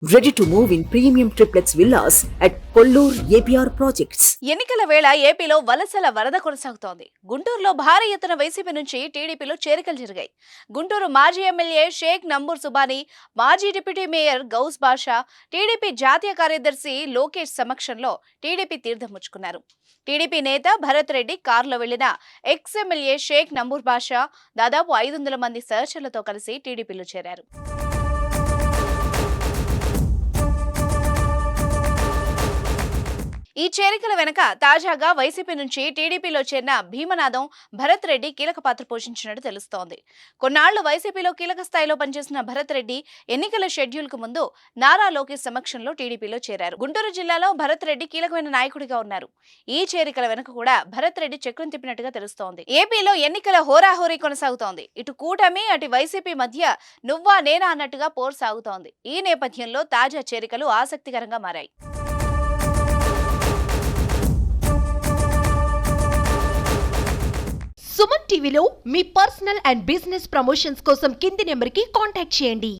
Ready to move in premium triplex villas at Kollur APR Projects. ఎన్నికల వేళ ఏపీలో వలసల వరద కొనసాగుతోంది. గుంటూరులో భారీ ఎత్తున వైసీపీ నుంచి టీడీపీలో చేరికలు జరిగాయి. గుంటూరు మాజీ ఎమ్మెల్యే షేక్ నంబూర్ సుబానీ, మాజీ డిప్యూటీ మేయర్ గౌస్ బాషా, టీడీపీ జాతీయ కార్యదర్శి లోకేష్ సమక్షంలో టీడీపీ తీర్థం పుచ్చుకున్నారు. టీడీపీ నేత భరత్ రెడ్డి కారులో వెళ్లిన ఎక్స్ ఎమ్మెల్యే షేక్ నంబూర్ బాషా దాదాపు 500 మంది సహచరులతో కలిసి టీడీపీలో చేరారు. ఈ చేరికల వెనక తాజాగా వైసీపీ నుంచి టీడీపీలో చేరిన భీమనాథం భరత్ రెడ్డి కీలక పాత్ర పోషించినట్టు తెలుస్తోంది. కొన్నాళ్లు వైసీపీలో కీలక స్థాయిలో పనిచేసిన భరత్ రెడ్డి ఎన్నికల షెడ్యూల్ కు ముందు నారా లోకేష్ సమక్షంలో టీడీపీలో చేరారు. గుంటూరు జిల్లాలో భరత్ రెడ్డి కీలకమైన నాయకుడిగా ఉన్నారు. ఈ చేరికల వెనుక కూడా భరత్ రెడ్డి చక్రం తిప్పినట్టుగా తెలుస్తోంది. ఏపీలో ఎన్నికల హోరాహోరీ కొనసాగుతోంది. ఇటు కూటమి అటు వైసీపీ మధ్య నువ్వా నేనా అన్నట్టుగా పోరు సాగుతోంది. ఈ నేపథ్యంలో తాజా చేరికలు ఆసక్తికరంగా మారాయి. సుమన్ టీవీలో మీ పర్సనల్ అండ్ బిజినెస్ ప్రమోషన్స్ కోసం కింది నెంబర్కి కాంటాక్ట్ చేయండి.